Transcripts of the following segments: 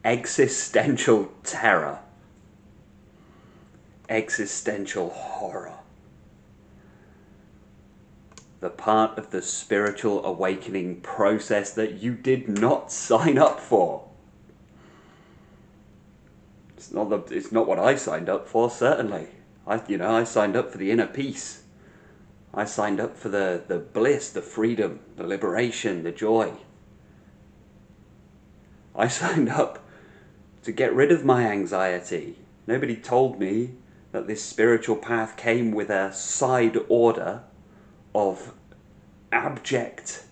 existential terror, existential horror. The part of the spiritual awakening process that you did not sign up for. It's not what I signed up for, certainly. I signed up for the inner peace. I signed up for the bliss, the freedom, the liberation, the joy. I signed up to get rid of my anxiety. Nobody told me that this spiritual path came with a side order of abject,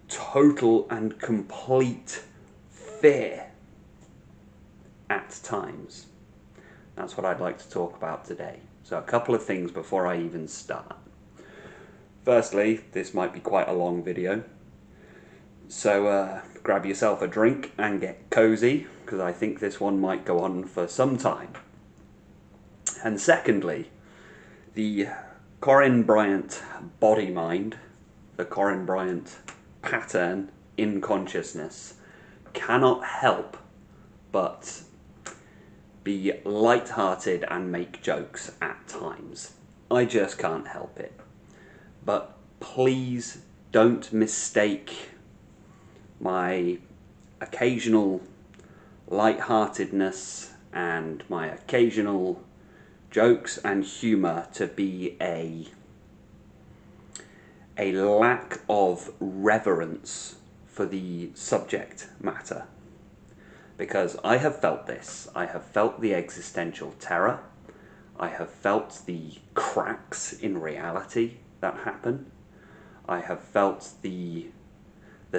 total and complete fear at times. That's what I'd like to talk about today. So a couple of things before I even start. Firstly, this might be quite a long video, so grab yourself a drink and get cozy, because I think this one might go on for some time. And secondly, the Corinne Bryant body-mind, the Corinne Bryant pattern in consciousness, cannot help but be light-hearted and make jokes at times. I just can't help it. But please don't mistake my occasional light-heartedness and my occasional jokes and humour to be a lack of reverence for the subject matter. Because I have felt this. I have felt the existential terror. I have felt the cracks in reality that happen. I have felt the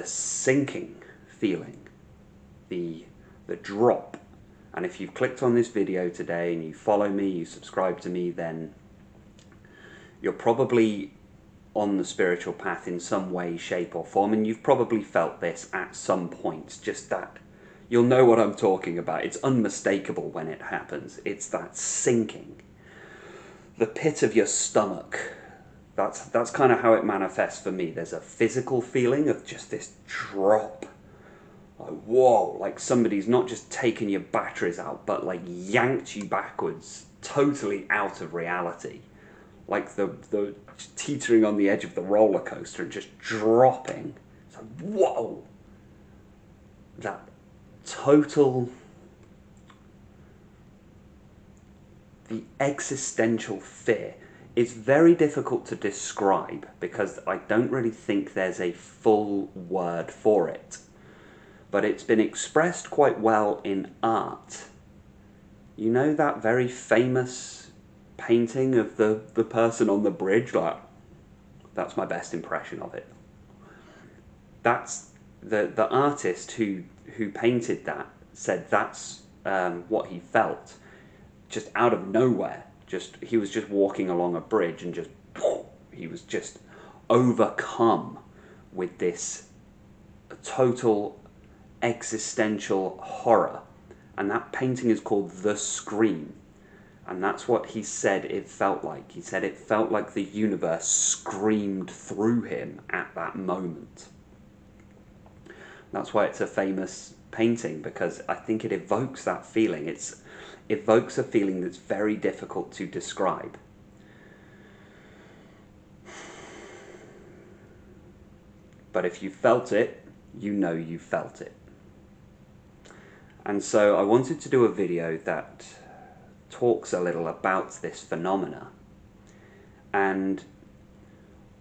sinking feeling, the drop. And if you've clicked on this video today and you follow me, you subscribe to me, then you're probably on the spiritual path in some way, shape or form, and you've probably felt this at some point. Just that you'll know what I'm talking about. It's unmistakable when it happens. It's that sinking. The pit of your stomach. That's kind of how it manifests for me. There's a physical feeling of just this drop. Like, whoa, like somebody's not just taken your batteries out, but like yanked you backwards, totally out of reality. Like the teetering on the edge of the roller coaster and just dropping. It's like, whoa. That total, the existential fear. It's very difficult to describe because I don't really think there's a full word for it. But it's been expressed quite well in art. You know that very famous painting of the person on the bridge? Like, that's my best impression of it. That's the artist who painted that said that's what he felt, just out of nowhere. He was just walking along a bridge and just he was just overcome with this total existential horror. And that painting is called The Scream. And that's what he said it felt like. He said it felt like the universe screamed through him at that moment. That's why it's a famous painting, because I think it evokes that feeling. It evokes a feeling that's very difficult to describe. But if you felt it, you know you felt it. And so I wanted to do a video that talks a little about this phenomena. And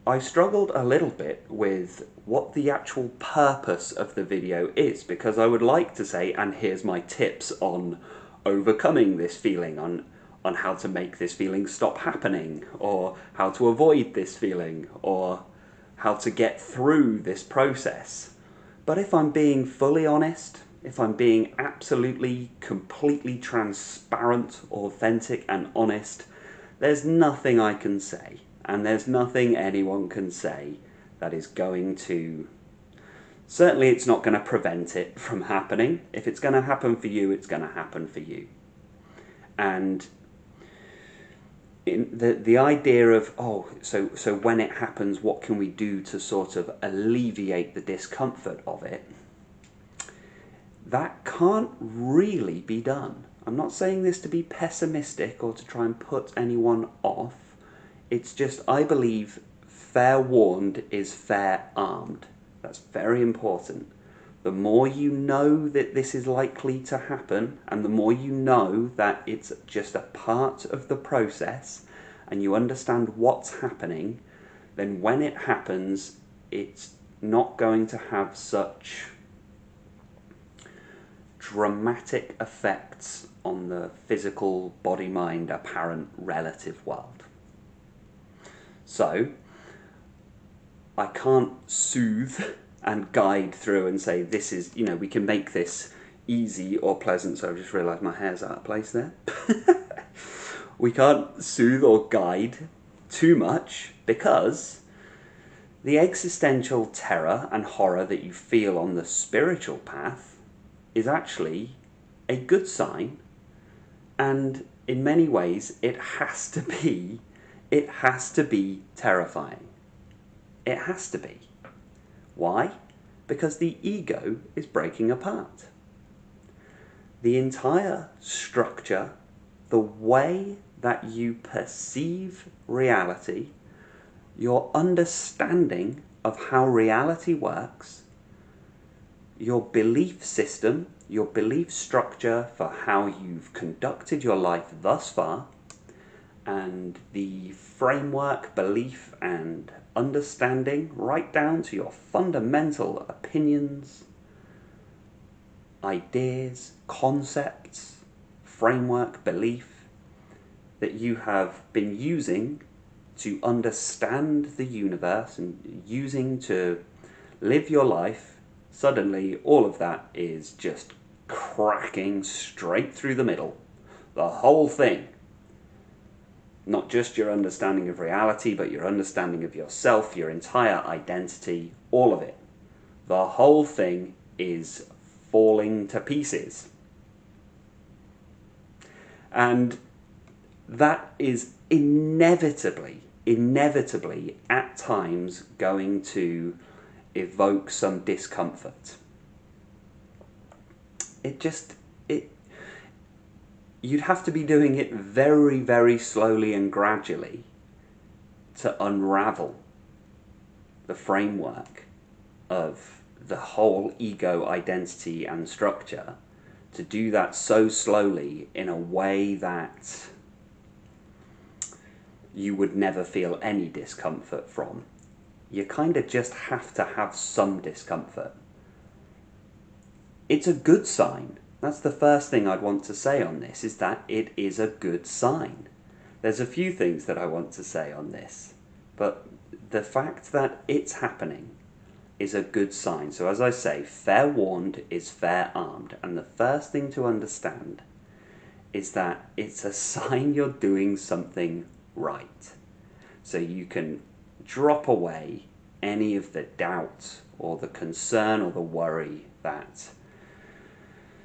I struggled a little bit with what the actual purpose of the video is, because I would like to say, and here's my tips on overcoming this feeling, on how to make this feeling stop happening, or how to avoid this feeling, or how to get through this process. But if I'm being fully honest, if I'm being absolutely, completely transparent, authentic and honest, there's nothing I can say, and there's nothing anyone can say that is going to... Certainly it's not going to prevent it from happening. If it's going to happen for you, it's going to happen for you. And in the idea of, so when it happens, what can we do to sort of alleviate the discomfort of it? that can't really be done. I'm not saying this to be pessimistic or to try and put anyone off. It's just, I believe, fair warned is fair armed. That's very important. The more you know that this is likely to happen, and the more you know that it's just a part of the process, and you understand what's happening, then when it happens, it's not going to have such dramatic effects on the physical body-mind apparent relative world. So, I can't soothe and guide through and say this is, we can make this easy or pleasant. So I've just realised my hair's out of place there. We can't soothe or guide too much because the existential terror and horror that you feel on the spiritual path is actually a good sign, and in many ways it has to be terrifying. It has to be. Why? Because the ego is breaking apart. The entire structure, the way that you perceive reality, your understanding of how reality works, your belief system, your belief structure for how you've conducted your life thus far, and the framework, belief, and understanding, right down to your fundamental opinions, ideas, concepts, framework, belief that you have been using to understand the universe and using to live your life, suddenly all of that is just cracking straight through the middle. The whole thing. Not just your understanding of reality, but your understanding of yourself, your entire identity, all of it. The whole thing is falling to pieces. And that is inevitably at times going to evoke some discomfort. You'd have to be doing it very, very slowly and gradually to unravel the framework of the whole ego identity and structure, to do that so slowly in a way that you would never feel any discomfort from. You kind of just have to have some discomfort. It's a good sign. That's the first thing I'd want to say on this, is that it is a good sign. There's a few things that I want to say on this, but the fact that it's happening is a good sign. So as I say, fair warned is fair armed. And the first thing to understand is that it's a sign you're doing something right. So you can drop away any of the doubt or the concern or the worry that...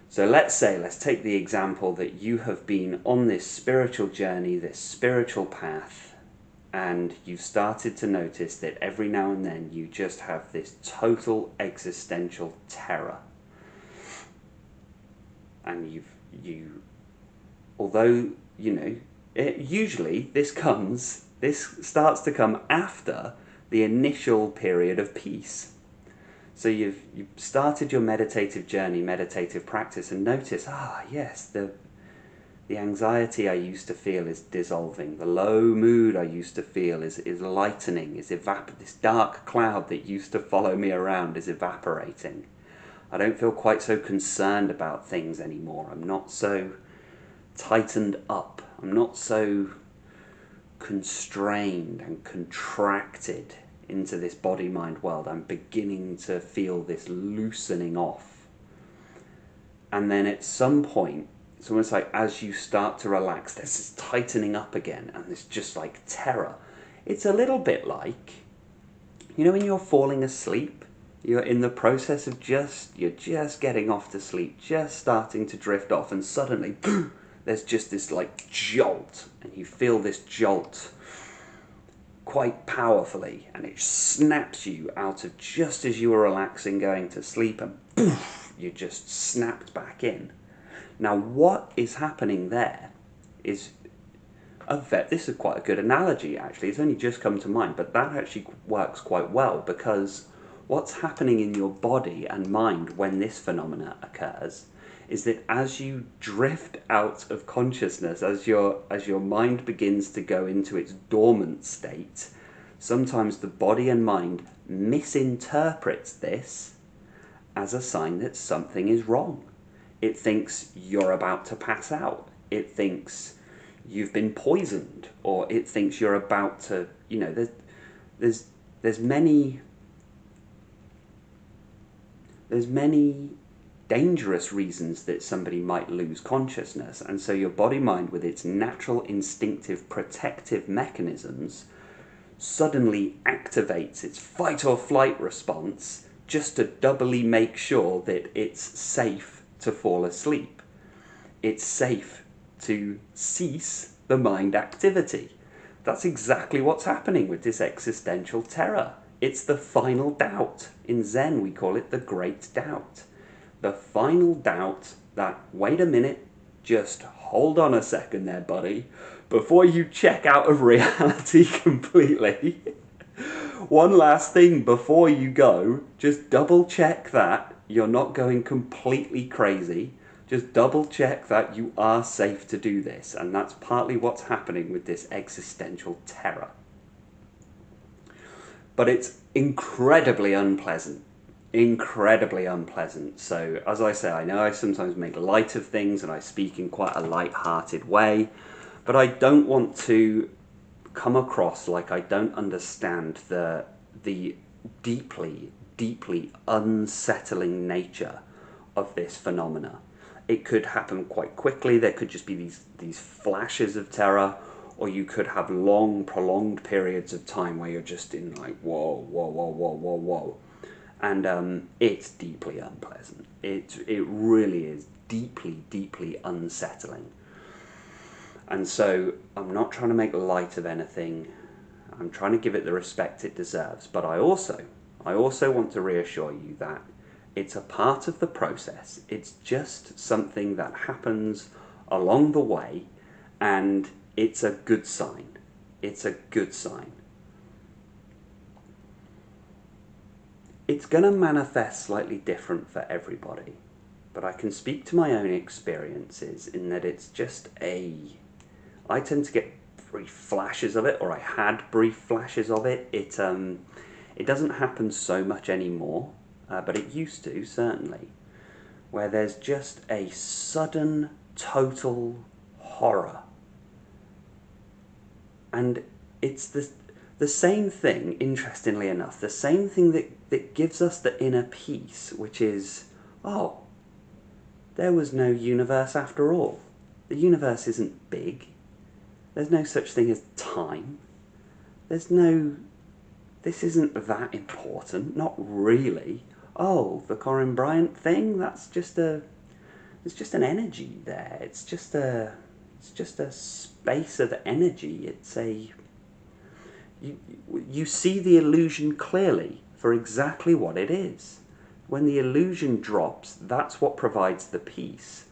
So let's take the example that you have been on this spiritual journey, this spiritual path, and you've started to notice that every now and then you just have this total existential terror. And usually this starts to come after the initial period of peace. So you've started your meditative journey, meditative practice, and notice, yes, the anxiety I used to feel is dissolving. The low mood I used to feel is lightening, this dark cloud that used to follow me around is evaporating. I don't feel quite so concerned about things anymore. I'm not so tightened up. I'm not so constrained and contracted into this body-mind world. I'm beginning to feel this loosening off. And then at some point, it's almost like as you start to relax, there's this tightening up again, and there's just like terror. It's a little bit like, when you're falling asleep, you're in the process of you're just getting off to sleep, just starting to drift off, and suddenly, there's just this like jolt, and you feel this jolt quite powerfully, and it snaps you out of just as you were relaxing, going to sleep, and poof, you're just snapped back in. Now, what is happening there is, this is quite a good analogy, actually. It's only just come to mind, but that actually works quite well, because what's happening in your body and mind when this phenomena occurs is that as you drift out of consciousness, as your mind begins to go into its dormant state, sometimes the body and mind misinterprets this as a sign that something is wrong. It thinks you're about to pass out. It thinks you've been poisoned, or it thinks you're about to, there's many dangerous reasons that somebody might lose consciousness, and so your body-mind, with its natural instinctive protective mechanisms, suddenly activates its fight or flight response just to doubly make sure that it's safe to fall asleep. It's safe to cease the mind activity. That's exactly what's happening with this existential terror. It's the final doubt. In Zen, we call it the great doubt. The final doubt that, wait a minute, just hold on a second there, buddy, before you check out of reality completely. One last thing before you go, just double check that you're not going completely crazy. Just double check that you are safe to do this. And that's partly what's happening with this existential terror. But it's incredibly unpleasant. Incredibly unpleasant. So, as I say, I know I sometimes make light of things and I speak in quite a light-hearted way, but I don't want to come across like I don't understand the deeply, deeply unsettling nature of this phenomena. It could happen quite quickly. There could just be these flashes of terror, or you could have long, prolonged periods of time where you're just in like, whoa, whoa, whoa, whoa, whoa, whoa. And it's deeply unpleasant. It really is deeply, deeply unsettling. And so I'm not trying to make light of anything. I'm trying to give it the respect it deserves. But I also want to reassure you that it's a part of the process. It's just something that happens along the way, and it's a good sign. It's a good sign. It's going to manifest slightly different for everybody, but I can speak to my own experiences in that it's just I tend to get brief flashes of it, or I had brief flashes of it. It doesn't happen so much anymore, but it used to, certainly, where there's just a sudden, total horror. And it's the same thing, interestingly enough, the same thing that gives us the inner peace, which is, oh, there was no universe after all. The universe isn't big. There's no such thing as time. This isn't that important, not really. Oh, the Corin Bryant thing, it's just an energy there. It's just a space of energy. You see the illusion clearly for exactly what it is. When the illusion drops, that's what provides the peace.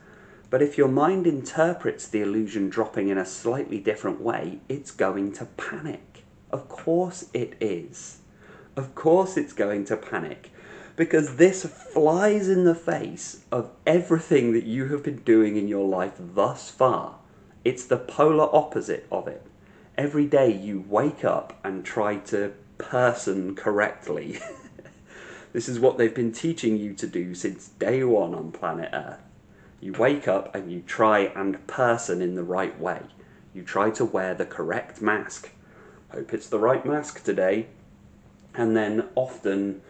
But if your mind interprets the illusion dropping in a slightly different way, it's going to panic. Of course it is. Of course it's going to panic. Because this flies in the face of everything that you have been doing in your life thus far. It's the polar opposite of it. Every day you wake up and try to person correctly. This is what they've been teaching you to do since day one on planet Earth. You wake up and you try and person in the right way. You try to wear the correct mask. Hope it's the right mask today. And then often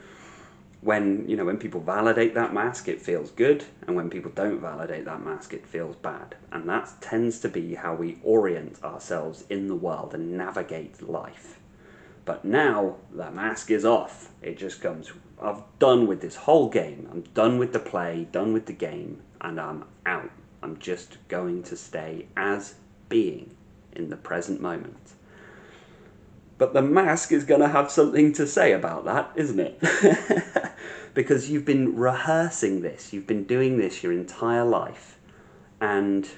when people validate that mask, it feels good, and when people don't validate that mask, it feels bad. And that tends to be how we orient ourselves in the world and navigate life. But now the mask is off. It just comes, I'm done with this whole game. I'm done with the play, done with the game, and I'm out. I'm just going to stay as being in the present moment. But the mask is going to have something to say about that, isn't it? because you've been rehearsing this, you've been doing this your entire life, and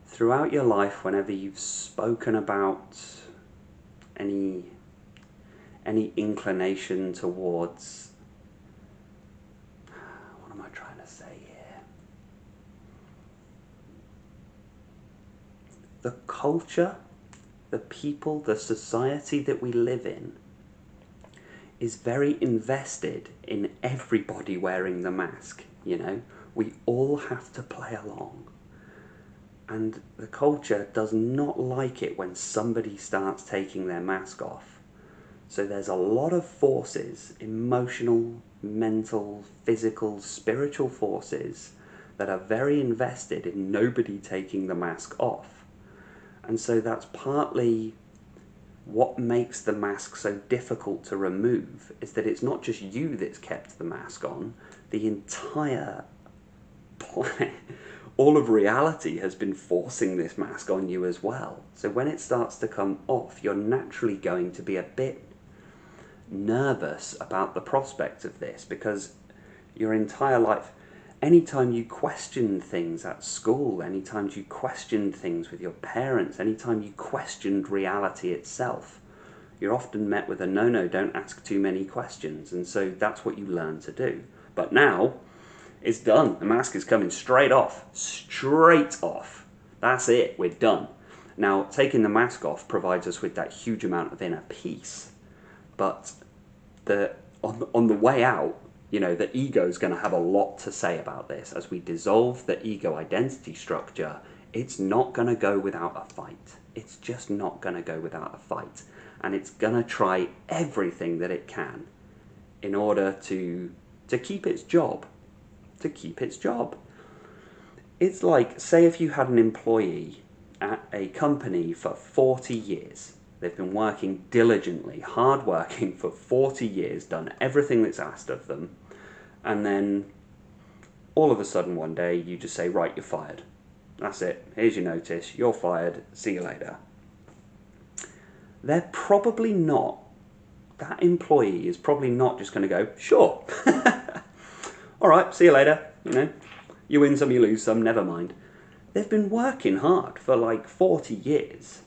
throughout your life, whenever you've spoken about any inclination towards, what am I trying to say here? The culture, the people, the society that we live in is very invested in everybody wearing the mask, you know? We all have to play along. And the culture does not like it when somebody starts taking their mask off. So there's a lot of forces, emotional, mental, physical, spiritual forces, that are very invested in nobody taking the mask off. And so that's partly what makes the mask so difficult to remove, is that it's not just you that's kept the mask on, the entire planet, all of reality has been forcing this mask on you as well. So when it starts to come off, you're naturally going to be a bit nervous about the prospect of this, because your entire life, anytime you questioned things at school, anytime you questioned things with your parents, anytime you questioned reality itself, you're often met with a no, don't ask too many questions. And so that's what you learn to do. But now it's done. The mask is coming straight off. Straight off. That's it. We're done. Now, taking the mask off provides us with that huge amount of inner peace. But on the way out, you know, the ego is going to have a lot to say about this. As we dissolve the ego identity structure, it's not going to go without a fight. It's just not going to go without a fight. And it's going to try everything that it can in order to keep its job. To keep its job. It's like, say if you had an employee at a company for 40 years. They've been working diligently, hard working for 40 years, done everything that's asked of them, and then all of a sudden one day you just say, right, you're fired. That's it. Here's your notice. You're fired. See you later. They're probably not, that employee is probably not just going to go, sure. All right, see you later. You know, you win some, you lose some, never mind. They've been working hard for like 40 years.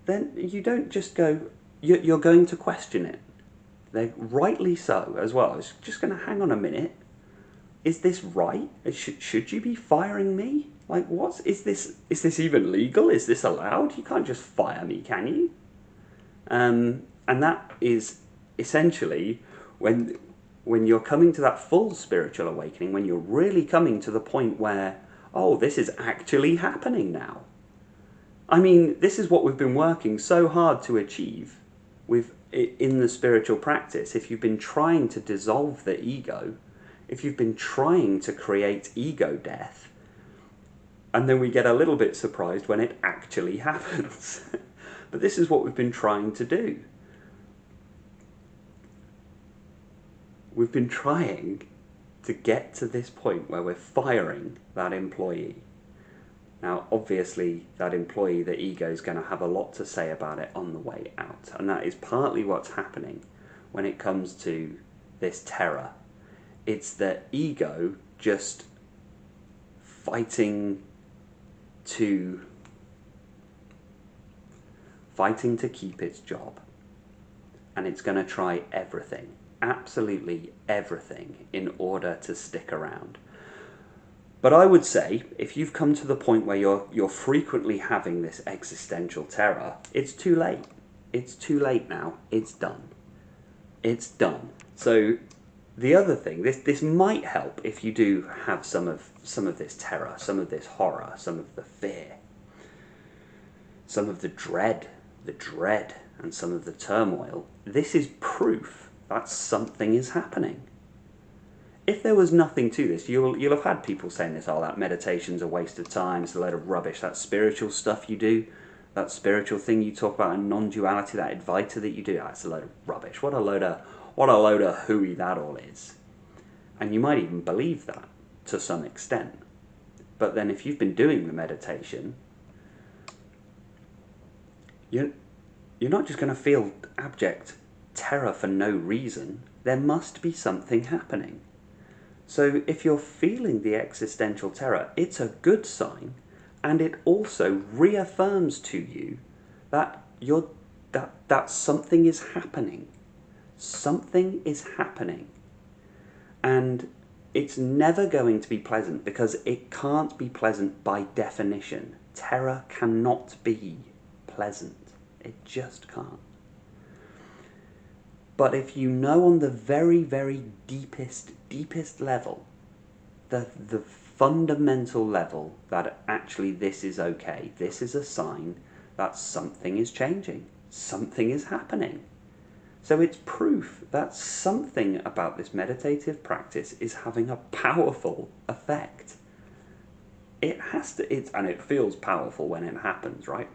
Then you don't just go, you're going to question it. They're rightly so as well. It's just going to hang on a minute. Is this right? Should you be firing me? Like, is this even legal? Is this allowed? You can't just fire me, can you? And that is essentially when you're coming to that full spiritual awakening, when you're really coming to the point where, oh, this is actually happening now. I mean, this is what we've been working so hard to achieve in the spiritual practice. If you've been trying to dissolve the ego, if you've been trying to create ego death, and then we get a little bit surprised when it actually happens. But this is what we've been trying to do. We've been trying to get to this point where we're firing that employee. Now, obviously, that employee, the ego, is going to have a lot to say about it on the way out. And that is partly what's happening when it comes to this terror. It's the ego just fighting to keep its job. And it's going to try everything, absolutely everything, in order to stick around. But I would say, if you've come to the point where you're frequently having this existential terror, it's too late. It's too late now. It's done. It's done. So the other thing, this might help if you do have some of this terror, some of this horror, some of the fear, some of the dread, and some of the turmoil. This is proof that something is happening. If there was nothing to this, you'll have had people saying this, oh, that meditation's a waste of time, it's a load of rubbish, that spiritual stuff you do, that spiritual thing you talk about in non-duality, that Advaita that you do, that's a load of rubbish. What a load of hooey that all is. And you might even believe that to some extent. But then if you've been doing the meditation, you're not just going to feel abject terror for no reason. There must be something happening. So if you're feeling the existential terror, it's a good sign, and it also reaffirms to you that that something is happening. Something is happening. And it's never going to be pleasant, because it can't be pleasant by definition. Terror cannot be pleasant. It just can't. But if you know on the very, very deepest level, the fundamental level, that actually this is okay, this is a sign that something is changing, something is happening. So it's proof that something about this meditative practice is having a powerful effect. It has to, and it feels powerful when it happens, right?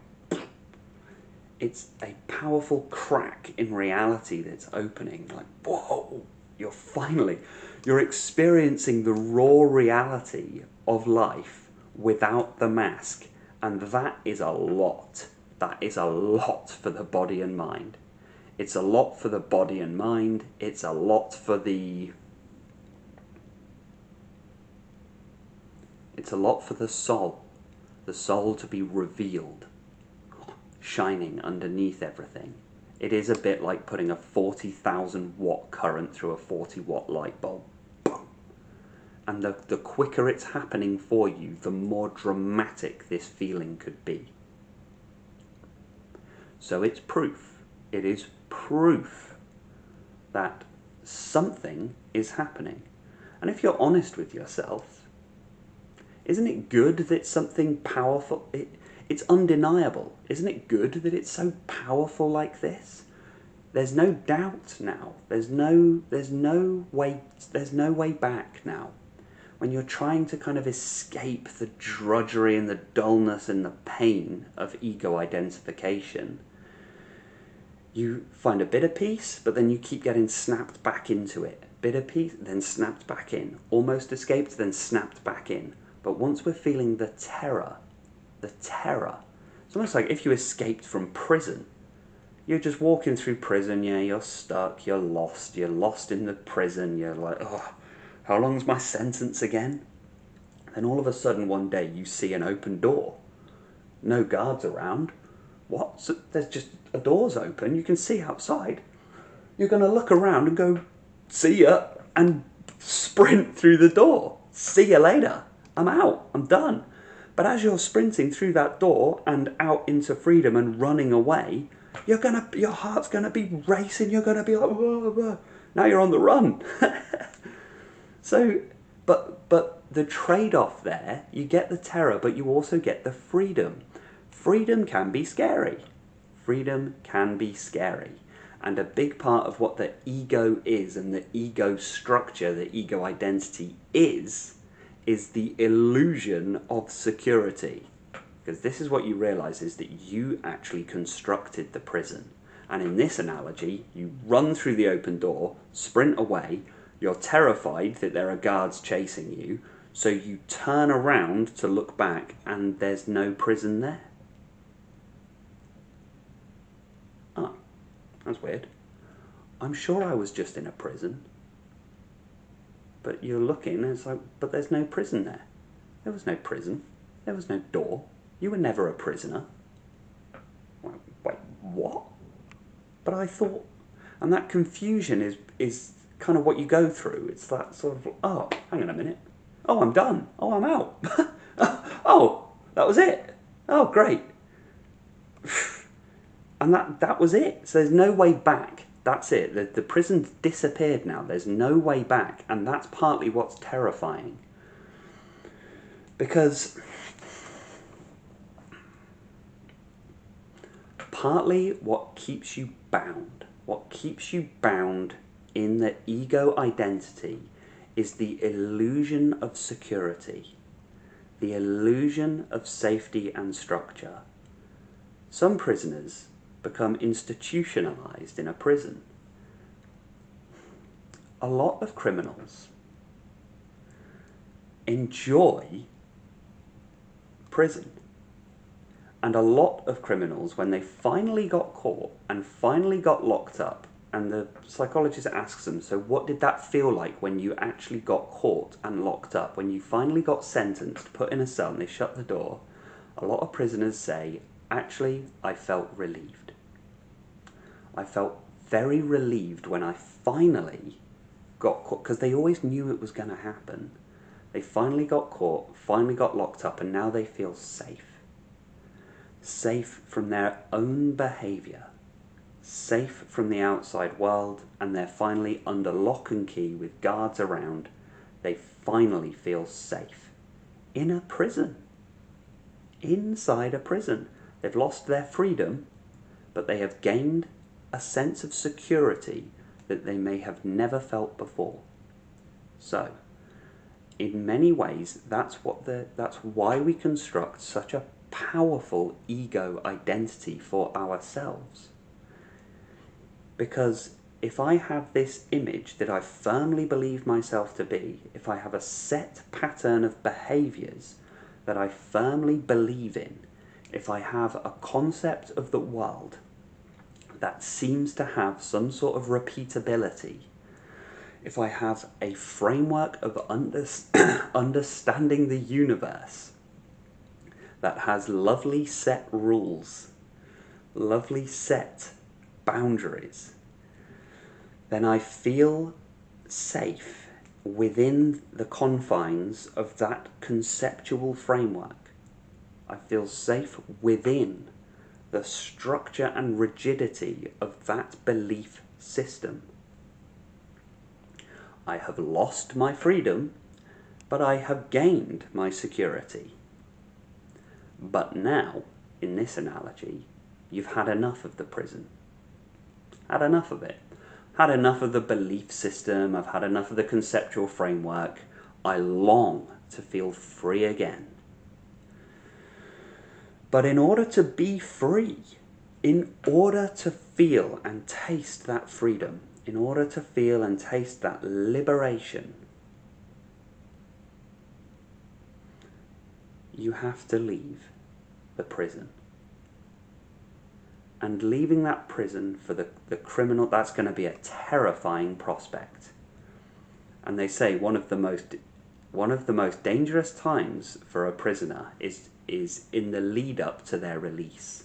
It's a powerful crack in reality that's opening. Like, whoa, you're experiencing the raw reality of life without the mask. And that is a lot. That is a lot for the body and mind. It's a lot for the body and mind. It's a lot for the... It's a lot for the soul to be revealed, shining underneath everything. It is a bit like putting a 40,000 watt current through a 40 watt light bulb. And the quicker it's happening for you, the more dramatic this feeling could be. So it's proof. It is proof that something is happening. And if you're honest with yourself, isn't it good that something powerful... It's undeniable. Isn't it good that it's so powerful like this? There's no doubt now. There's no way back now. When you're trying to kind of escape the drudgery and the dullness and the pain of ego identification, you find a bit of peace, but then you keep getting snapped back into it. Bit of peace, then snapped back in. Almost escaped, then snapped back in. But once we're feeling the terror, it's almost like if you escaped from prison. You're just walking through prison, yeah, you're stuck, you're lost in the prison, you're like, oh, how long's my sentence again? Then all of a sudden one day you see an open door. No guards around. What? So there's just a door's open, you can see outside. You're going to look around and go, see ya, and sprint through the door. See you later. I'm out. I'm done. But as you're sprinting through that door and out into freedom and running away, your heart's gonna be racing. You're gonna be like, whoa, whoa. Now you're on the run. So, but the trade-off there, you get the terror, but you also get the freedom. Freedom can be scary. Freedom can be scary. And a big part of what the ego is and the ego structure, the ego identity is the illusion of security. Because this is what you realize, is that you actually constructed the prison. And in this analogy, you run through the open door, sprint away, you're terrified that there are guards chasing you, so you turn around to look back and there's no prison there. Oh, that's weird. I'm sure I was just in a prison. But you're looking and it's like, but there's no prison there. There was no prison. There was no door. You were never a prisoner. Wait, what? But I thought... And that confusion is kind of what you go through. It's that sort of, oh, hang on a minute. Oh, I'm done. Oh, I'm out. Oh, that was it. Oh, great. And that was it. So there's no way back. That's it. The prison's disappeared now. There's no way back. And that's partly what's terrifying. Because partly what keeps you bound in the ego identity is the illusion of security, the illusion of safety and structure. Some prisoners become institutionalized in a prison. A lot of criminals enjoy prison. And a lot of criminals, when they finally got caught and finally got locked up, and the psychologist asks them, so what did that feel like when you actually got caught and locked up? When you finally got sentenced, put in a cell, and they shut the door, a lot of prisoners say, actually, I felt relieved. I felt very relieved when I finally got caught, because they always knew it was going to happen. They finally got caught, finally got locked up, and now they feel safe. Safe from their own behaviour, safe from the outside world, and they're finally under lock and key with guards around. They finally feel safe in a prison, inside a prison. They've lost their freedom, but they have gained a sense of security that they may have never felt before. So, in many ways, that's why we construct such a powerful ego identity for ourselves. Because if I have this image that I firmly believe myself to be, if I have a set pattern of behaviours that I firmly believe in, if I have a concept of the world that seems to have some sort of repeatability, if I have a framework of understanding the universe that has lovely set rules, lovely set boundaries, then I feel safe within the confines of that conceptual framework. I feel safe within the structure and rigidity of that belief system. I have lost my freedom, but I have gained my security. But now, in this analogy, you've had enough of the prison. Had enough of it. Had enough of the belief system. I've had enough of the conceptual framework. I long to feel free again. But in order to be free, in order to feel and taste that freedom, in order to feel and taste that liberation, you have to leave the prison. And leaving that prison for the criminal, that's going to be a terrifying prospect. And they say one of the most dangerous times for a prisoner is in the lead up to their release.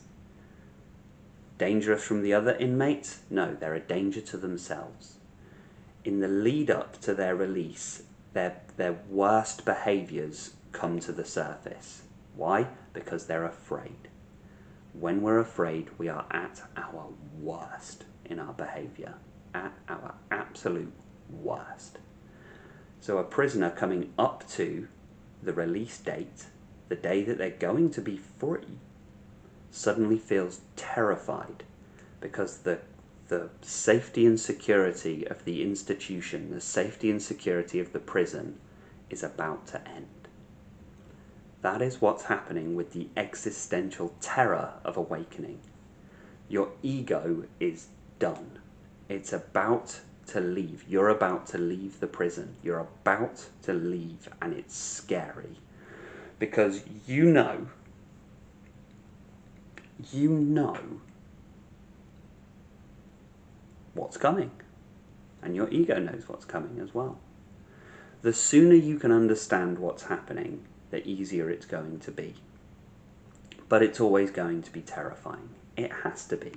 Dangerous from the other inmates? No, they're a danger to themselves. In the lead up to their release, their worst behaviours come to the surface. Why? Because they're afraid. When we're afraid, we are at our worst in our behaviour, at our absolute worst. So a prisoner coming up to the release date, the day that they're going to be free, suddenly feels terrified because the safety and security of the institution, the safety and security of the prison is about to end. That is what's happening with the existential terror of awakening. Your ego is done. It's about to leave. You're about to leave the prison. You're about to leave, and it's scary. Because you know what's coming. And your ego knows what's coming as well. The sooner you can understand what's happening, the easier it's going to be. But it's always going to be terrifying. It has to be.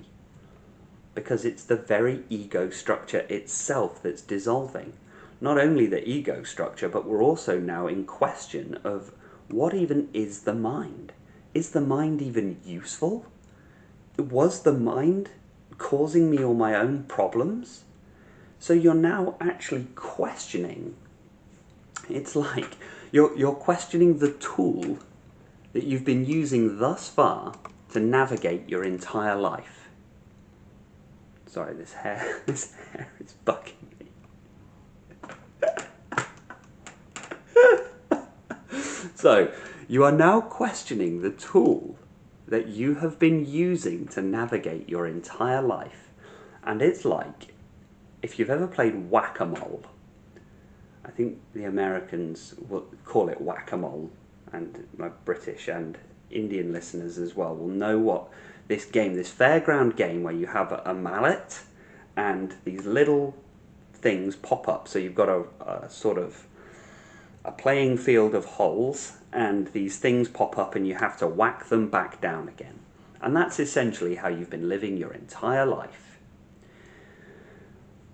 Because it's the very ego structure itself that's dissolving. Not only the ego structure, but we're also now in question of what even is the mind? Is the mind even useful? Was the mind causing me all my own problems? So you're now actually questioning. It's like you're questioning the tool that you've been using thus far to navigate your entire life. Sorry, this hair is bugging me. So, you are now questioning the tool that you have been using to navigate your entire life. And it's like, if you've ever played whack-a-mole, I think the Americans will call it whack-a-mole, and my British and Indian listeners as well will know what this game, this fairground game where you have a mallet and these little things pop up. So you've got a sort of a playing field of holes, and these things pop up and you have to whack them back down again. And that's essentially how you've been living your entire life.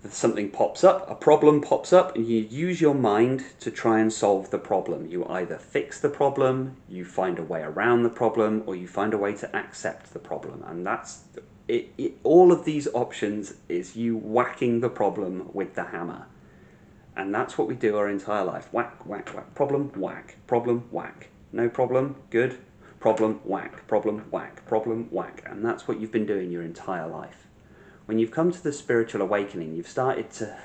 Something pops up, a problem pops up, and you use your mind to try and solve the problem. You either fix the problem, you find a way around the problem, or you find a way to accept the problem. And that's it. All of these options is you whacking the problem with the hammer. And that's what we do our entire life. Whack, whack, whack. Problem, whack. Problem, whack. No problem, good. Problem, whack. Problem, whack. Problem, whack. And that's what you've been doing your entire life. When you've come to the spiritual awakening, you've started to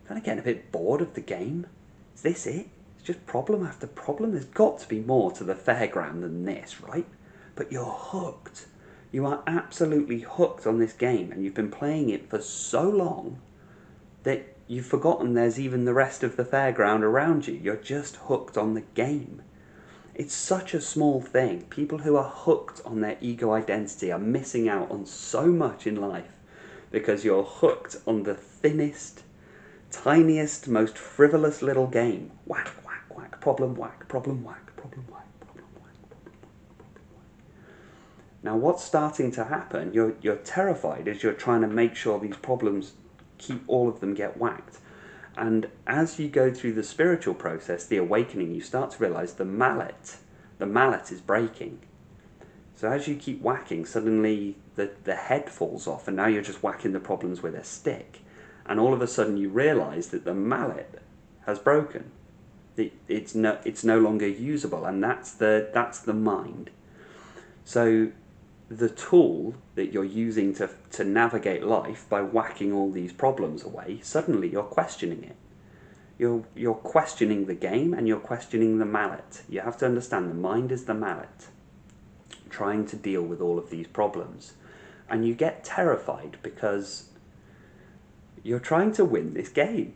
kind of get a bit bored of the game. Is this it? It's just problem after problem. There's got to be more to the fairground than this, right? But you're hooked. You are absolutely hooked on this game, and you've been playing it for so long that you've forgotten there's even the rest of the fairground around you. You're just hooked on the game. It's such a small thing. People who are hooked on their ego identity are missing out on so much in life, because you're hooked on the thinnest, tiniest, most frivolous little game. Whack, whack, whack, problem, whack, problem, whack, problem, whack, problem, whack, problem, whack, problem, whack. Now what's starting to happen, you're terrified as you're trying to make sure these problems, keep all of them get whacked. And as you go through the spiritual process, the awakening, you start to realize the mallet is breaking. So as you keep whacking, suddenly the head falls off, and now you're just whacking the problems with a stick. And all of a sudden you realize that the mallet has broken. It's no longer usable, and that's the mind. So the tool that you're using to navigate life by whacking all these problems away, suddenly you're questioning it. You're questioning the game, and you're questioning the mallet. You have to understand the mind is the mallet, trying to deal with all of these problems. And you get terrified because you're trying to win this game.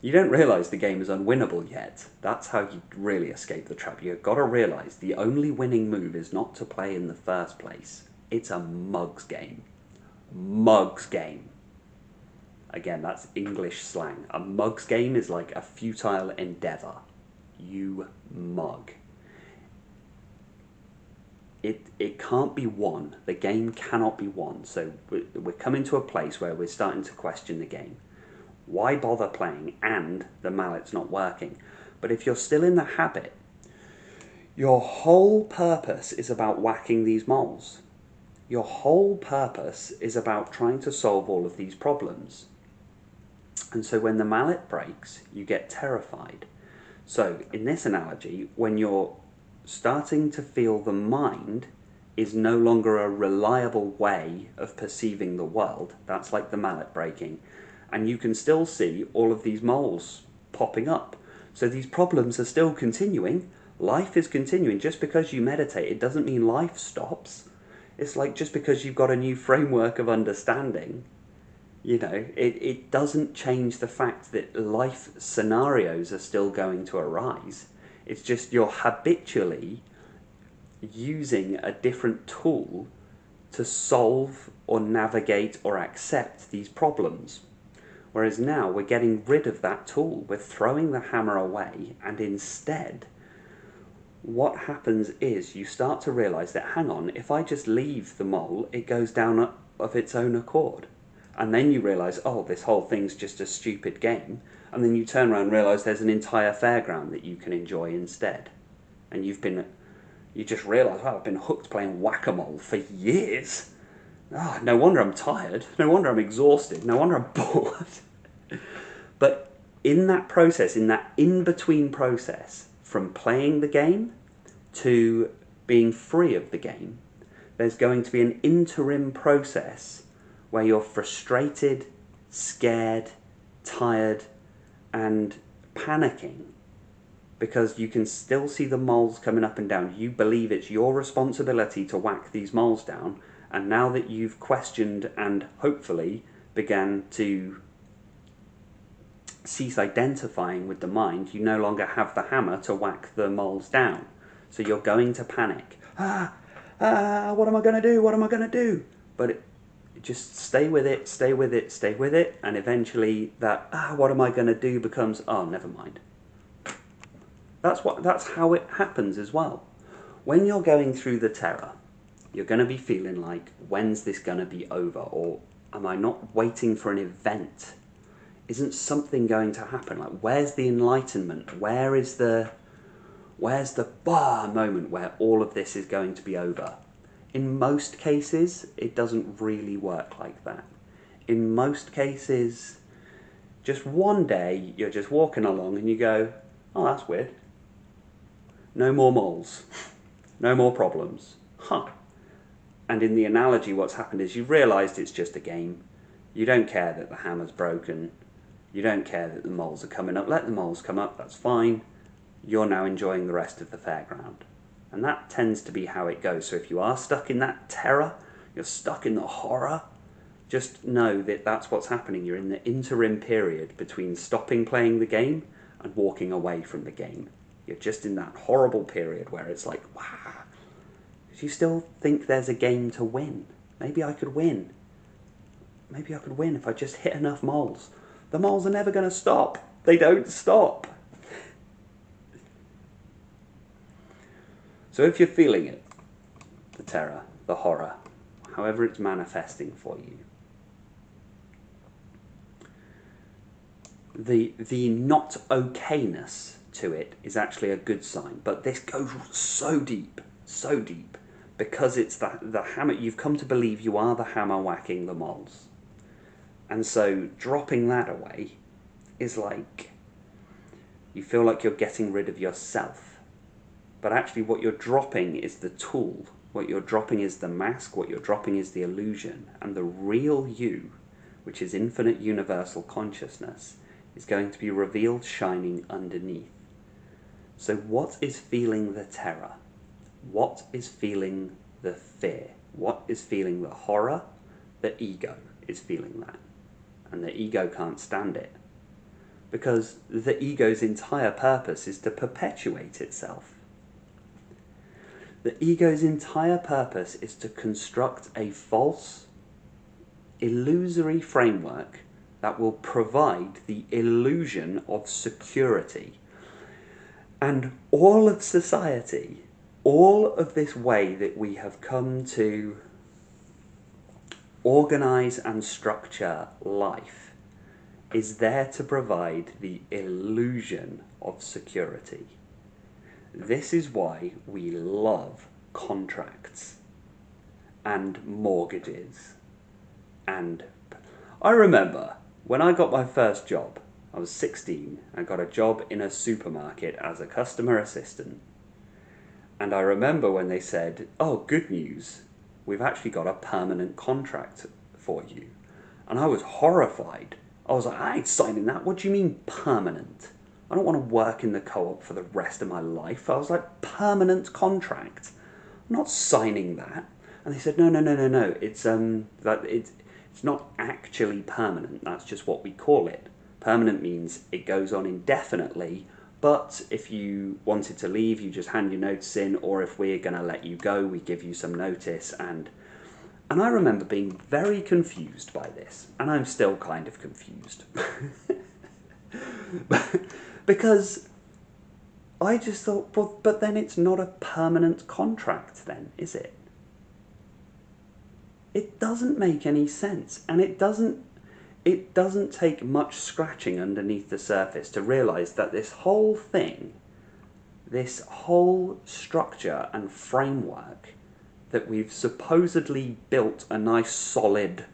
You don't realise the game is unwinnable yet. That's how you really escape the trap. You've got to realise the only winning move is not to play in the first place. It's a mug's game. Mug's game. Again, that's English slang. A mug's game is like a futile endeavour. You mug. It can't be won. The game cannot be won. So we're coming to a place where we're starting to question the game. Why bother playing? And the mallet's not working. But if you're still in the habit, your whole purpose is about whacking these moles. Your whole purpose is about trying to solve all of these problems. And so when the mallet breaks, you get terrified. So in this analogy, when you're starting to feel the mind is no longer a reliable way of perceiving the world, that's like the mallet breaking, and you can still see all of these moles popping up. So these problems are still continuing. Life is continuing. Just because you meditate, it doesn't mean life stops. It's like just because you've got a new framework of understanding, it doesn't change the fact that life scenarios are still going to arise. It's just you're habitually using a different tool to solve or navigate or accept these problems. Whereas now we're getting rid of that tool. We're throwing the hammer away, and instead what happens is you start to realize that, hang on, if I just leave the mole, it goes down of its own accord. And then you realize, oh, this whole thing's just a stupid game. And then you turn around and realize there's an entire fairground that you can enjoy instead. And you just realize, wow, I've been hooked playing whack-a-mole for years. Oh, no wonder I'm tired. No wonder I'm exhausted. No wonder I'm bored. But in that process, in that in-between process, from playing the game to being free of the game, there's going to be an interim process where you're frustrated, scared, tired, and panicking because you can still see the moles coming up and down. You believe it's your responsibility to whack these moles down, and now that you've questioned and hopefully began to cease identifying with the mind, you no longer have the hammer to whack the moles down. So you're going to panic. what am I going to do? What am I going to do? But just stay with it, stay with it, stay with it, and eventually that, what am I going to do becomes, oh, never mind. That's how it happens as well. When you're going through the terror, you're going to be feeling like, when's this going to be over? Or am I not waiting for an event? Isn't something going to happen? Like, where's the enlightenment? Where's the moment where all of this is going to be over? In most cases, it doesn't really work like that. In most cases, just one day, you're just walking along and you go, oh, that's weird. No more moles. No more problems. Huh. And in the analogy, what's happened is you've realised it's just a game. You don't care that the hammer's broken. You don't care that the moles are coming up. Let the moles come up, that's fine. You're now enjoying the rest of the fairground. And that tends to be how it goes. So if you are stuck in that terror, you're stuck in the horror, just know that that's what's happening. You're in the interim period between stopping playing the game and walking away from the game. You're just in that horrible period where it's like, wow, you still think there's a game to win. Maybe I could win. Maybe I could win if I just hit enough moles. The moles are never going to stop. They don't stop. So if you're feeling it, the terror, the horror, however it's manifesting for you, the not okayness to it is actually a good sign. But this goes so deep, because it's the hammer. You've come to believe you are the hammer whacking the moles. And so dropping that away is like, you feel like you're getting rid of yourself. But actually what you're dropping is the tool. What you're dropping is the mask. What you're dropping is the illusion. And the real you, which is infinite universal consciousness, is going to be revealed shining underneath. So what is feeling the terror? What is feeling the fear? What is feeling the horror? The ego is feeling that. And the ego can't stand it. Because the ego's entire purpose is to perpetuate itself. The ego's entire purpose is to construct a false, illusory framework that will provide the illusion of security. And all of society, all of this way that we have come to organize and structure life is there to provide the illusion of security. This is why we love contracts and mortgages. And I remember when I got my first job, I was 16 and got a job in a supermarket as a customer assistant. And I remember when they said, oh, good news, we've actually got a permanent contract for you. And I was horrified. I was like, I ain't signing that. What do you mean permanent? I don't want to work in the co-op for the rest of my life. I was like, permanent contract? I'm not signing that. And they said, no. It's not actually permanent. That's just what we call it. Permanent means it goes on indefinitely, but if you wanted to leave, you just hand your notice in, or if we're going to let you go, we give you some notice. And I remember being very confused by this, and I'm still kind of confused. Because I just thought, well, but then it's not a permanent contract then, is it? It doesn't make any sense, and it doesn't take much scratching underneath the surface to realise that this whole thing, this whole structure and framework that we've supposedly built a nice, solid,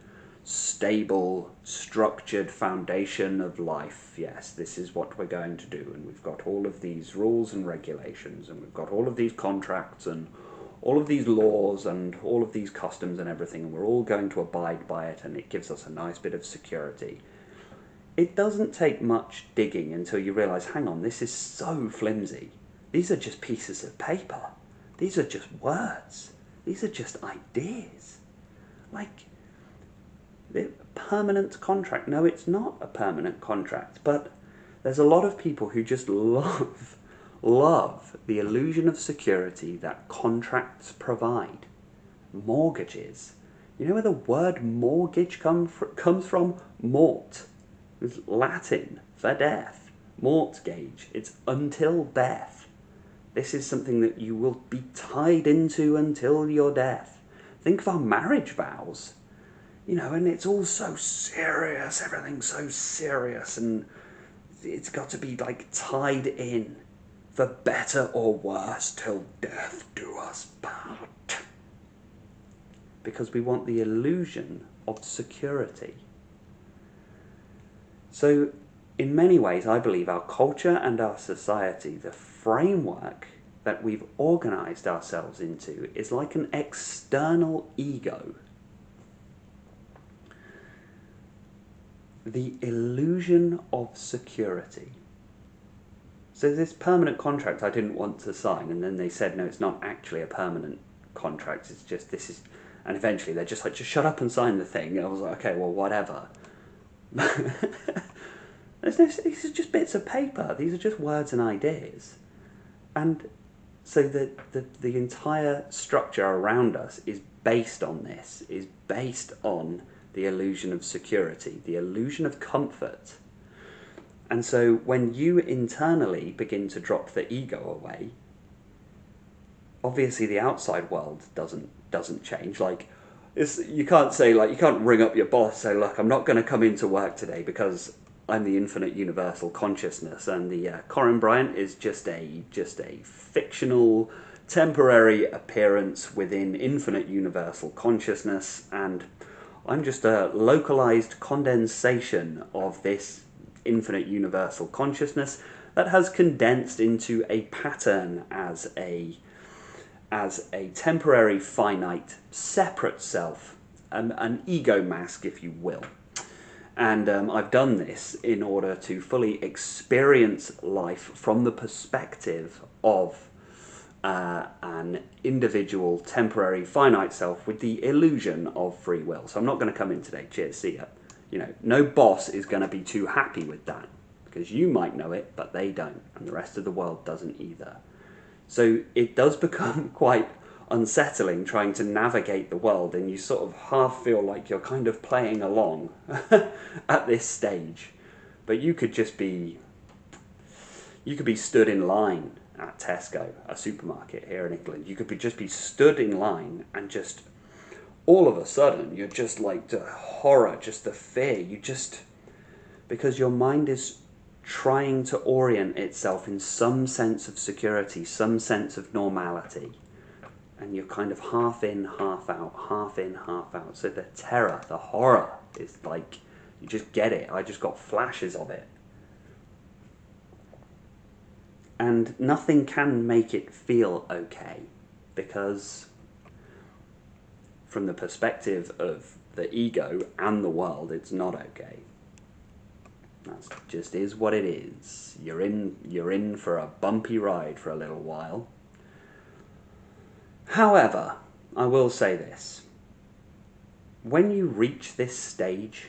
stable, structured foundation of life. Yes, this is what we're going to do, and we've got all of these rules and regulations, and we've got all of these contracts and all of these laws and all of these customs and everything, and we're all going to abide by it, and it gives us a nice bit of security. It doesn't take much digging until you realise, hang on, this is so flimsy. These are just pieces of paper. These are just words. These are just ideas. Like, the permanent contract. No, it's not a permanent contract, but there's a lot of people who just love love the illusion of security that contracts provide. Mortgages. You know where the word mortgage comes from? Mort. It's Latin for death. Mortgage. It's until death. This is something that you will be tied into until your death. Think of our marriage vows. You know, and it's all so serious. Everything's so serious, and it's got to be like tied in. For better or worse, till death do us part. Because we want the illusion of security. So, in many ways, I believe our culture and our society, the framework that we've organized ourselves into, is like an external ego. The illusion of security. So this permanent contract I didn't want to sign, and then they said, no, it's not actually a permanent contract, it's just, this is, and eventually they're just like, just shut up and sign the thing. And I was like, okay, well, whatever. These are just bits of paper. These are just words and ideas. And so the entire structure around us is based on this, is based on the illusion of security, the illusion of comfort. And so when you internally begin to drop the ego away, obviously the outside world doesn't change. Like, you can't say, like, you can't ring up your boss and say, look, I'm not going to come into work today because I'm the infinite universal consciousness, and the Corin Bryant is just a fictional, temporary appearance within infinite universal consciousness, and I'm just a localized condensation of this infinite universal consciousness that has condensed into a pattern as a temporary, finite, separate self, an ego mask, if you will. And I've done this in order to fully experience life from the perspective of an individual, temporary, finite self with the illusion of free will. So I'm not going to come in today. Cheers, see ya. You know, no boss is going to be too happy with that, because you might know it, but they don't, and the rest of the world doesn't either. So it does become quite unsettling trying to navigate the world, and you sort of half feel like you're kind of playing along at this stage. But you could be stood in line at Tesco, a supermarket here in England. You could just be stood in line, and just all of a sudden you're just like the horror, just the fear, because your mind is trying to orient itself in some sense of security, some sense of normality. And you're kind of half in, half out, half in, half out. So the terror, the horror is like, you just get it. I just got flashes of it. And nothing can make it feel okay, because from the perspective of the ego and the world, it's not okay. That just is what it is. You're in for a bumpy ride for a little while. However, I will say this. When you reach this stage,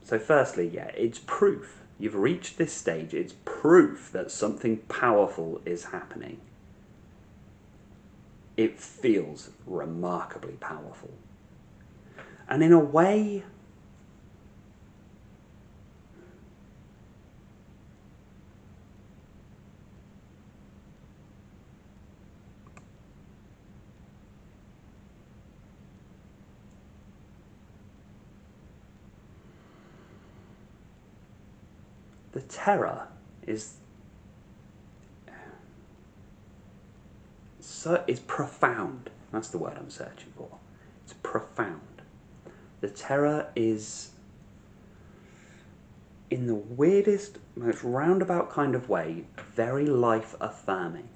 so firstly, yeah, it's proof. You've reached this stage, it's proof that something powerful is happening. It feels remarkably powerful. And in a way, the terror is profound. That's the word I'm searching for. It's profound. The terror is, in the weirdest, most roundabout kind of way, very life-affirming.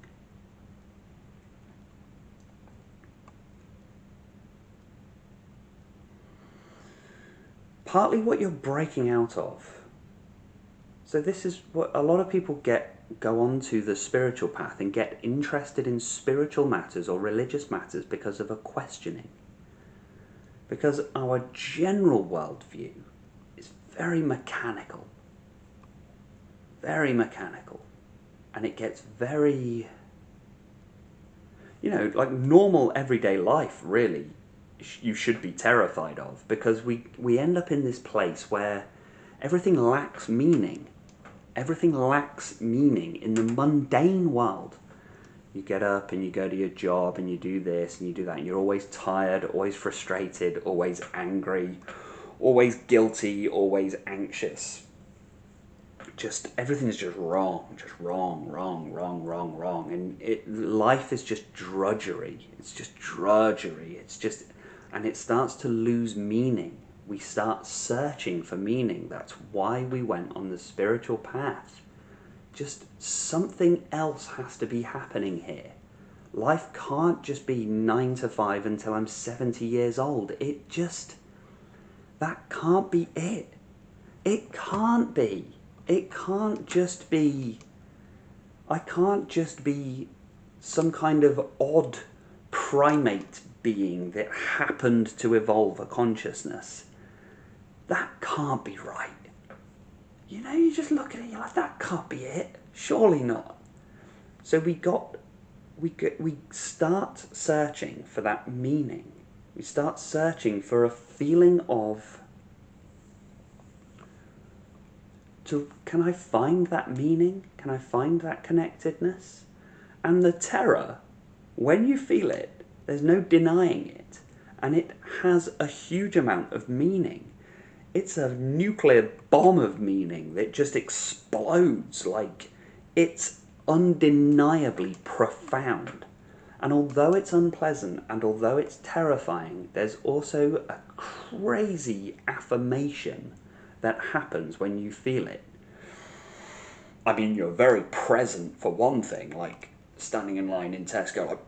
Partly what you're breaking out of. So this is what a lot of people go on to the spiritual path and get interested in spiritual matters or religious matters because of a questioning. Because our general worldview is very mechanical. Very mechanical. and it gets very, like normal everyday life, really, you should be terrified of, because we end up in this place where everything lacks meaning. Everything lacks meaning in the mundane world. You get up and you go to your job and you do this and you do that, and you're always tired, always frustrated, always angry, always guilty, always anxious. Just everything is just wrong, and life is just drudgery. It's just drudgery. And it starts to lose meaning. We start searching for meaning. That's why we went on the spiritual path. Just something else has to be happening here. Life can't just be 9 to 5 until I'm 70 years old. That can't be it. It can't be. It can't just be. I can't just be some kind of odd primate being that happened to evolve a consciousness. That can't be right. You just look at it, you're like, that can't be it. Surely not. So we start searching for that meaning. We start searching for a feeling of, can I find that meaning? Can I find that connectedness? And the terror, when you feel it, there's no denying it. And it has a huge amount of meaning. It's a nuclear bomb of meaning that just explodes. Like, it's undeniably profound. And although it's unpleasant and although it's terrifying, there's also a crazy affirmation that happens when you feel it. I mean, you're very present for one thing, like standing in line in Tesco, like,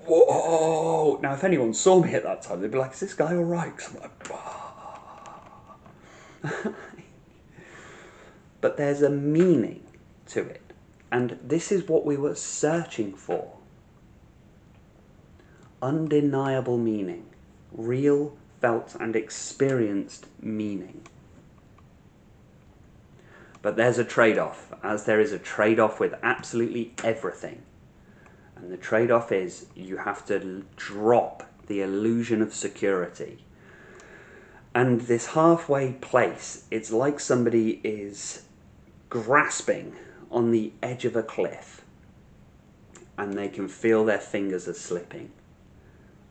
whoa. Now, if anyone saw me at that time, they'd be like, is this guy all right? 'Cause I'm like, whoa. But there's a meaning to it. And this is what we were searching for. Undeniable meaning. Real, felt and experienced meaning. But there's a trade-off, as there is a trade-off with absolutely everything. And the trade-off is you have to drop the illusion of security. And this halfway place, it's like somebody is grasping on the edge of a cliff and they can feel their fingers are slipping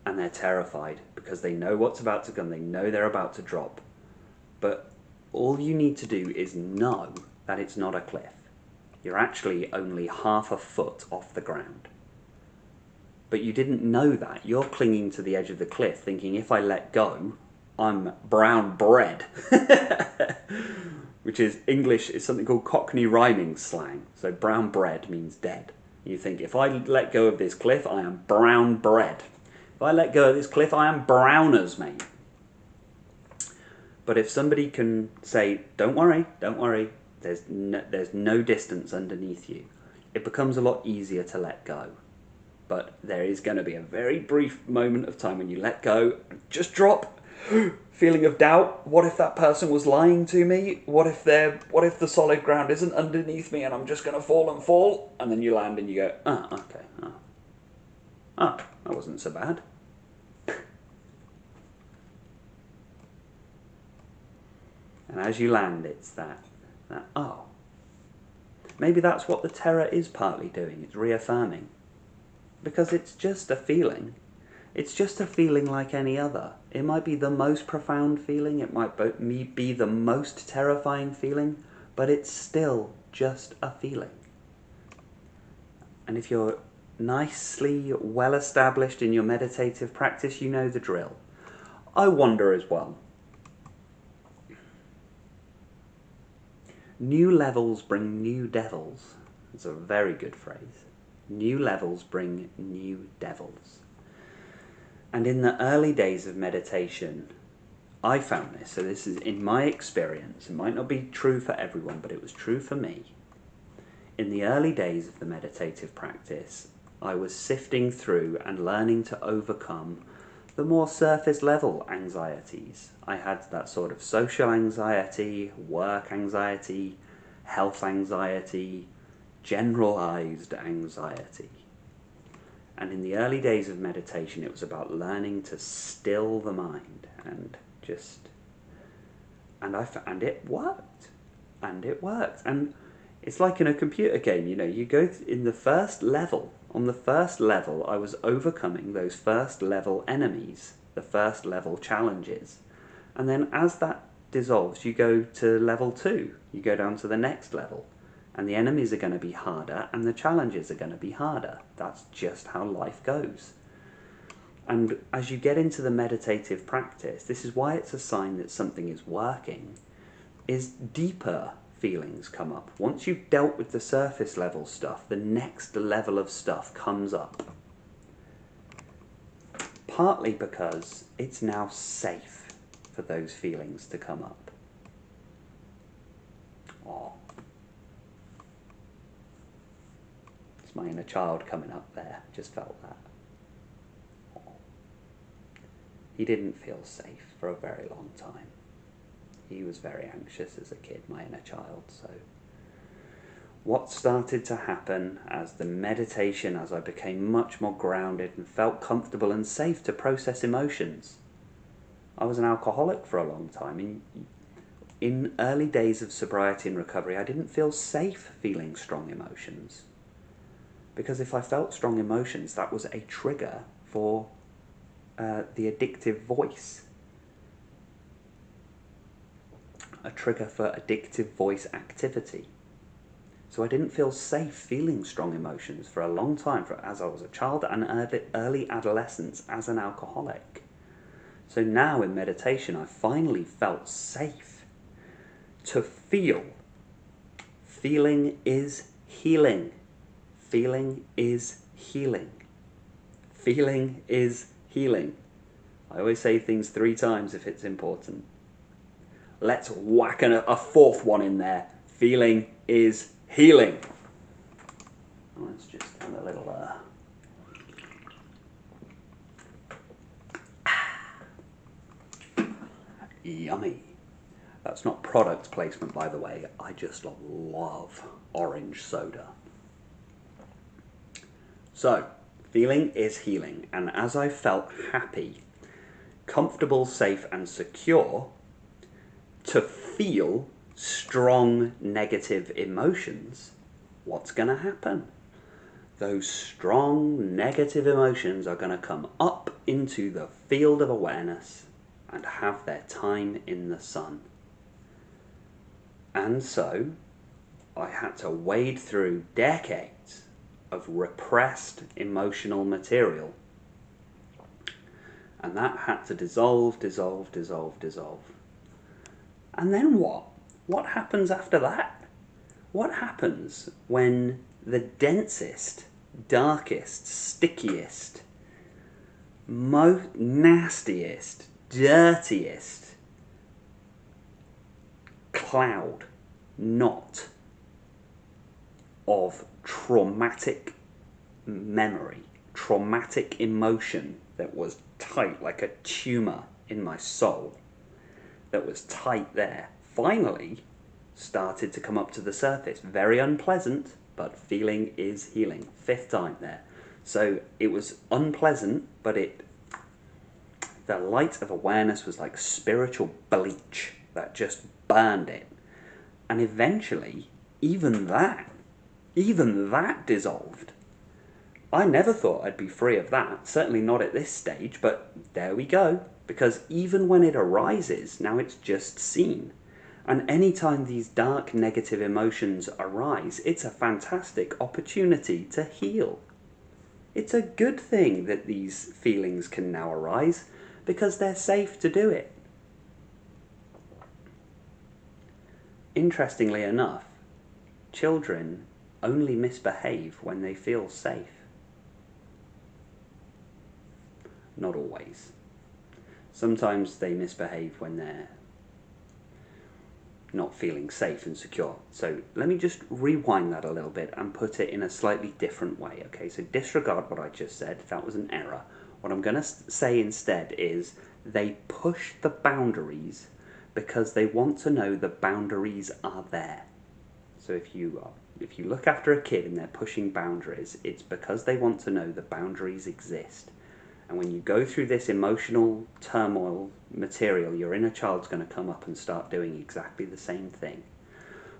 and they're terrified because they know what's about to come, they know they're about to drop. But all you need to do is know that it's not a cliff. You're actually only half a foot off the ground. But you didn't know that. You're clinging to the edge of the cliff thinking, if I let go, I'm brown bread. Which is English, is something called Cockney rhyming slang. So brown bread means dead. You think, if I let go of this cliff, I am brown bread. If I let go of this cliff, I am browners, mate. But if somebody can say, don't worry, there's no distance underneath you, it becomes a lot easier to let go. But there is going to be a very brief moment of time when you let go, just drop, feeling of doubt. What if that person was lying to me? What if the solid ground isn't underneath me and I'm just going to fall? And then you land and you go, okay, that wasn't so bad. And as you land, it's that, maybe that's what the terror is partly doing. It's reaffirming. Because it's just a feeling. It's just a feeling like any other. It might be the most profound feeling. It might be the most terrifying feeling. But it's still just a feeling. And if you're nicely well established in your meditative practice, you know the drill. I wonder as well. New levels bring new devils. It's a very good phrase. New levels bring new devils. And in the early days of meditation, I found this, so this is in my experience, it might not be true for everyone, but it was true for me. In the early days of the meditative practice, I was sifting through and learning to overcome the more surface level anxieties. I had that sort of social anxiety, work anxiety, health anxiety, generalized anxiety. And in the early days of meditation, it was about learning to still the mind and and it worked. And it worked. And it's like in a computer game, you go in the first level. On the first level, I was overcoming those first level enemies, the first level challenges. And then as that dissolves, you go to level 2. You go down to the next level. And the enemies are going to be harder, and the challenges are going to be harder. That's just how life goes. And as you get into the meditative practice, this is why it's a sign that something is working, is deeper feelings come up. Once you've dealt with the surface level stuff, the next level of stuff comes up. Partly because it's now safe for those feelings to come up. Oh. It's my inner child coming up there. Just felt that. Oh. He didn't feel safe for a very long time. He was very anxious as a kid, my inner child. So what started to happen as the meditation, as I became much more grounded and felt comfortable and safe to process emotions. I was an alcoholic for a long time. In early days of sobriety and recovery, I didn't feel safe feeling strong emotions. Because if I felt strong emotions, that was a trigger for the addictive voice. A trigger for addictive voice activity. So I didn't feel safe feeling strong emotions for a long time, as I was a child and early adolescence as an alcoholic. So now in meditation, I finally felt safe to feel. Feeling is healing. Feeling is healing. Feeling is healing. I always say things 3 times if it's important. Let's whack a fourth one in there. Feeling is healing. Let's just have a little... Yummy. That's not product placement, by the way. I just love orange soda. So, feeling is healing. And as I felt happy, comfortable, safe, and secure to feel strong negative emotions, what's going to happen? Those strong negative emotions are going to come up into the field of awareness and have their time in the sun. And so I had to wade through decades of repressed emotional material. And that had to dissolve. And then what? What happens after that? What happens when the densest, darkest, stickiest, most nastiest, dirtiest cloud knot of traumatic memory, traumatic emotion that was tight like a tumor in my soul, that was tight there, finally started to come up to the surface. Very unpleasant, but feeling is healing. 5th time there. So it was unpleasant, but the light of awareness was like spiritual bleach that just burned it. And eventually, even that dissolved. I never thought I'd be free of that, certainly not at this stage, but there we go. Because even when it arises, now it's just seen. And anytime these dark negative emotions arise, it's a fantastic opportunity to heal. It's a good thing that these feelings can now arise, because they're safe to do it. Interestingly enough, children only misbehave when they feel safe. Not always. Sometimes they misbehave when they're not feeling safe and secure. So let me just rewind that a little bit and put it in a slightly different way. Okay, so disregard what I just said. That was an error. What I'm going to say instead is they push the boundaries because they want to know the boundaries are there. So if you If you look after a kid and they're pushing boundaries, it's because they want to know the boundaries exist. And when you go through this emotional turmoil material, your inner child's going to come up and start doing exactly the same thing.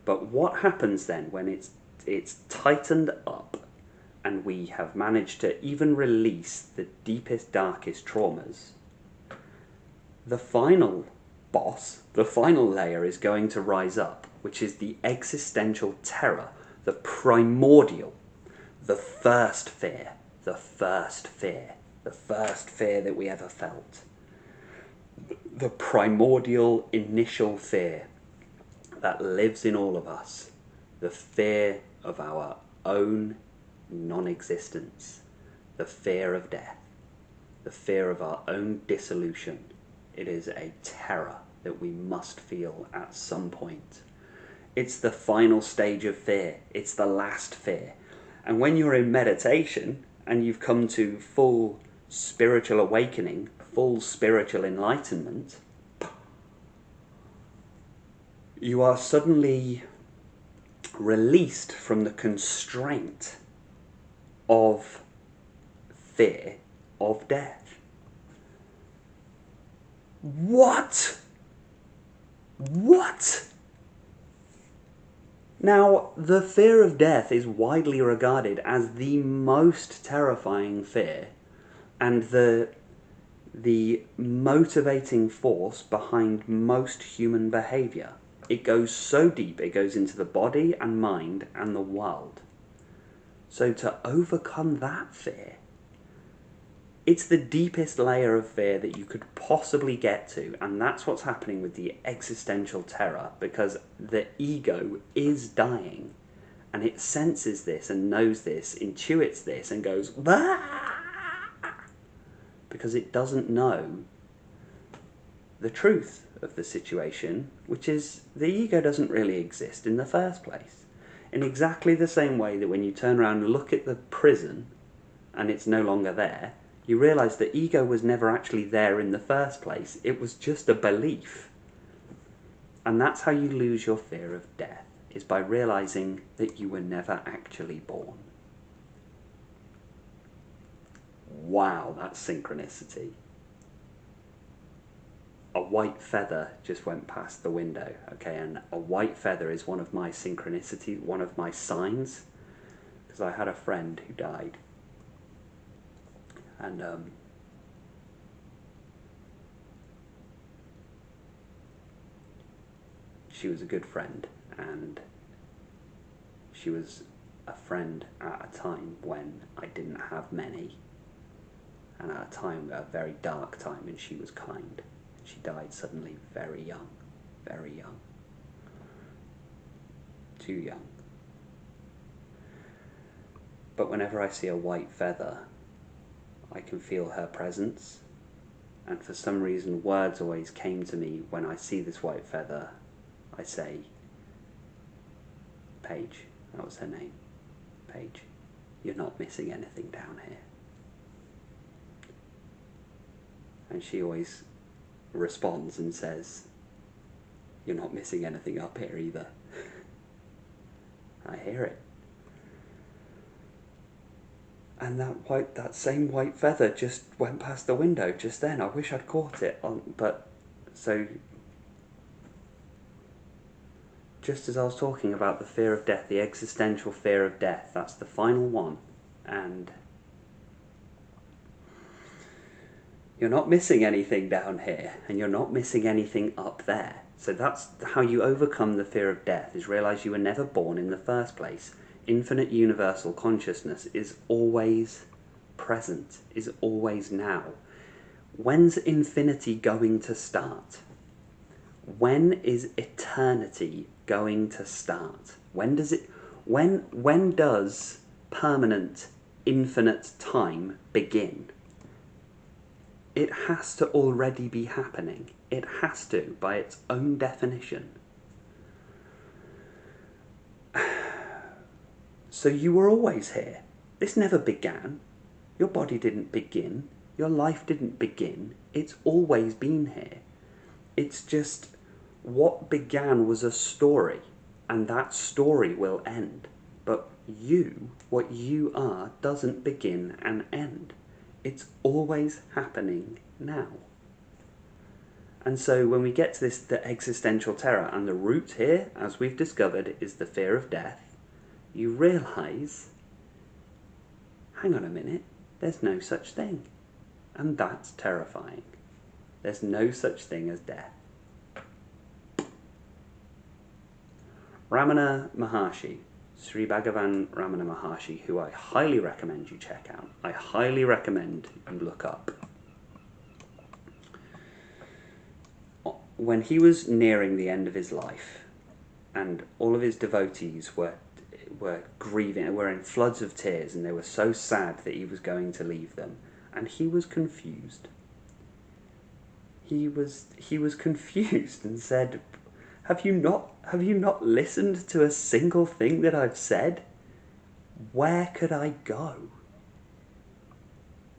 But what happens then when it's tightened up and we have managed to even release the deepest, darkest traumas? The final boss, the final layer is going to rise up, which is the existential terror, the primordial, the first fear, the first fear that we ever felt. The primordial initial fear that lives in all of us, the fear of our own non-existence, the fear of death, the fear of our own dissolution. It is a terror that we must feel at some point. It's the final stage of fear. It's the last fear. And when you're in meditation and you've come to full spiritual awakening, full spiritual enlightenment, you are suddenly released from the constraint of fear of death. What? What? Now, the fear of death is widely regarded as the most terrifying fear and the motivating force behind most human behaviour. It goes so deep, it goes into the body and mind and the world. So to overcome that fear, it's the deepest layer of fear that you could possibly get to, and that's what's happening with the existential terror, because the ego is dying, and it senses this and knows this, intuits this, and goes, bah! Because it doesn't know the truth of the situation, which is the ego doesn't really exist in the first place. In exactly the same way that when you turn around and look at the prison, and it's no longer there, you realise the ego was never actually there in the first place. It was just a belief. And that's how you lose your fear of death, is by realising that you were never actually born. Wow, that's synchronicity. A white feather just went past the window, okay, and a white feather is one of my synchronicity, one of my signs, because I had a friend who died. And she was a good friend, and she was a friend at a time when I didn't have many, and at a very dark time, and she was kind. She died suddenly very young, too young. But whenever I see a white feather, I can feel her presence, and for some reason words always came to me when I see this white feather. I say, Paige, that was her name, Paige, you're not missing anything down here. And she always responds and says, you're not missing anything up here either. I hear it. And that same white feather just went past the window just then. I wish I'd caught it so just as I was talking about the fear of death, the existential fear of death, that's the final one. And you're not missing anything down here, and you're not missing anything up there. So that's how you overcome the fear of death, is realize you were never born in the first place. Infinite universal consciousness is always present, is always now. When's infinity going to start? When is eternity going to start? When does permanent, infinite time begin? It has to already be happening. It has to, by its own definition. So you were always here. This never began. Your body didn't begin. Your life didn't begin. It's always been here. It's just what began was a story, and that story will end. But you, what you are, doesn't begin and end. It's always happening now. And so when we get to this, the existential terror, and the root here, as we've discovered, is the fear of death, you realise, hang on a minute, there's no such thing. And that's terrifying. There's no such thing as death. Ramana Maharshi, Sri Bhagavan Ramana Maharshi, who I highly recommend you check out. I highly recommend you look up. When he was nearing the end of his life, and all of his devotees were grieving, were in floods of tears, and they were so sad that he was going to leave them, and he was confused. He was confused and said, Have you not listened to a single thing that I've said? Where could I go?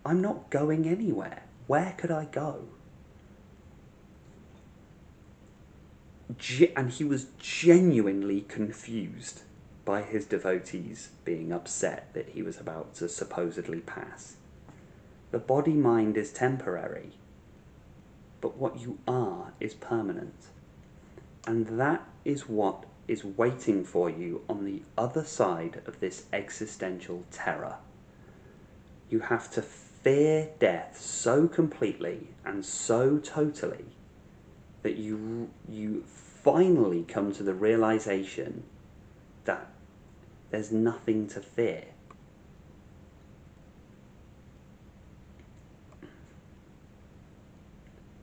I'm not going anywhere. Where could I go? And he was genuinely confused by his devotees being upset that he was about to supposedly pass. The body-mind is temporary, but what you are is permanent. And that is what is waiting for you on the other side of this existential terror. You have to fear death so completely and so totally that you finally come to the realization that there's nothing to fear.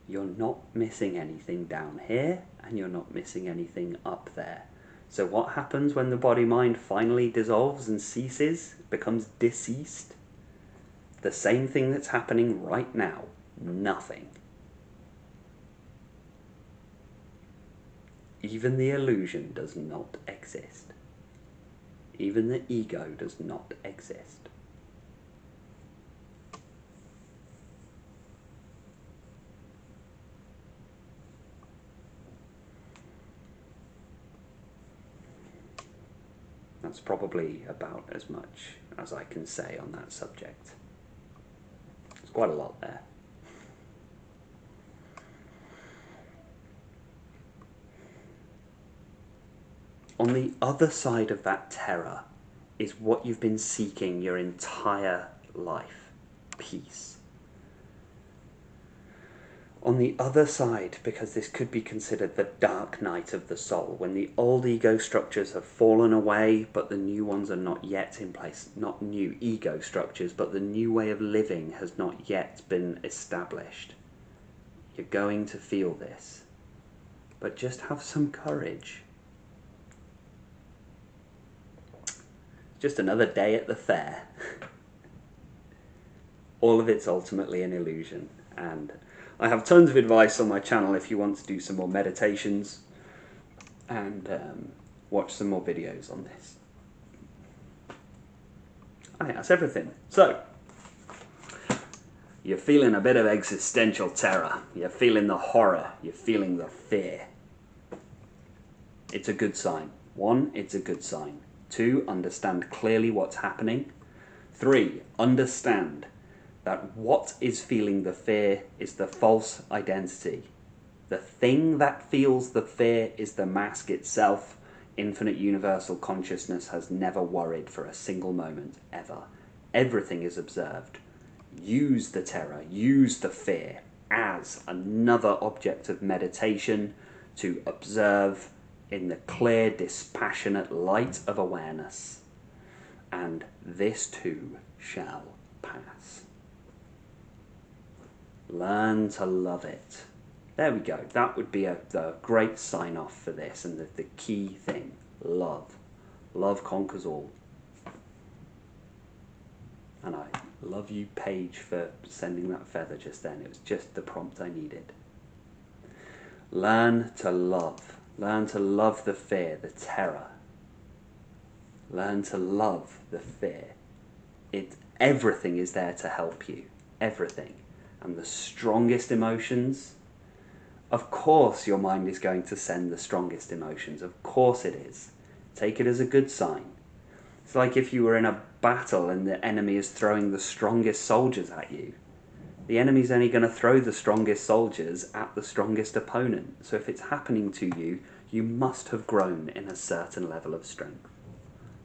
You're not missing anything down here, and you're not missing anything up there. So what happens when the body-mind finally dissolves and ceases, becomes deceased? The same thing that's happening right now. Nothing. Even the illusion does not exist. Even the ego does not exist. That's probably about as much as I can say on that subject. There's quite a lot there. On the other side of that terror is what you've been seeking your entire life: peace. On the other side, because this could be considered the dark night of the soul, when the old ego structures have fallen away, but the new ones are not yet in place. Not new ego structures, but the new way of living has not yet been established. You're going to feel this. But just have some courage. Just another day at the fair. All of it's ultimately an illusion. And I have tons of advice on my channel if you want to do some more meditations and watch some more videos on this. I think that's everything. So, you're feeling a bit of existential terror. You're feeling the horror. You're feeling the fear. It's a good sign. 1, it's a good sign. 2, understand clearly what's happening. 3, understand that what is feeling the fear is the false identity. The thing that feels the fear is the mask itself. Infinite universal consciousness has never worried for a single moment, ever. Everything is observed. Use the terror, use the fear as another object of meditation to observe in the clear, dispassionate light of awareness. And this too shall pass. Learn to love it. There we go. That would be the great sign-off for this, and the key thing. Love. Love conquers all. And I love you, Paige, for sending that feather just then. It was just the prompt I needed. Learn to love. Learn to love the fear, the terror. Learn to love the fear. Everything is there to help you. Everything. And the strongest emotions, of course your mind is going to send the strongest emotions. Of course it is. Take it as a good sign. It's like if you were in a battle and the enemy is throwing the strongest soldiers at you. The enemy's only going to throw the strongest soldiers at the strongest opponent. So if it's happening to you, you must have grown in a certain level of strength.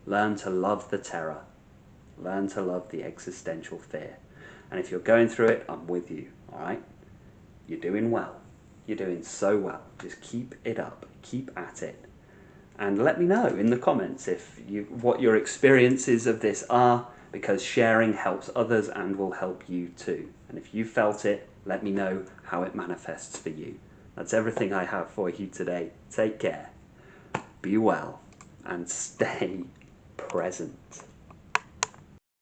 Learn to love the terror. Learn to love the existential fear. And if you're going through it, I'm with you, all right? You're doing well. You're doing so well. Just keep it up. Keep at it. And let me know in the comments what your experiences of this are, because sharing helps others and will help you too. And if you felt it, let me know how it manifests for you. That's everything I have for you today. Take care, be well, and stay present.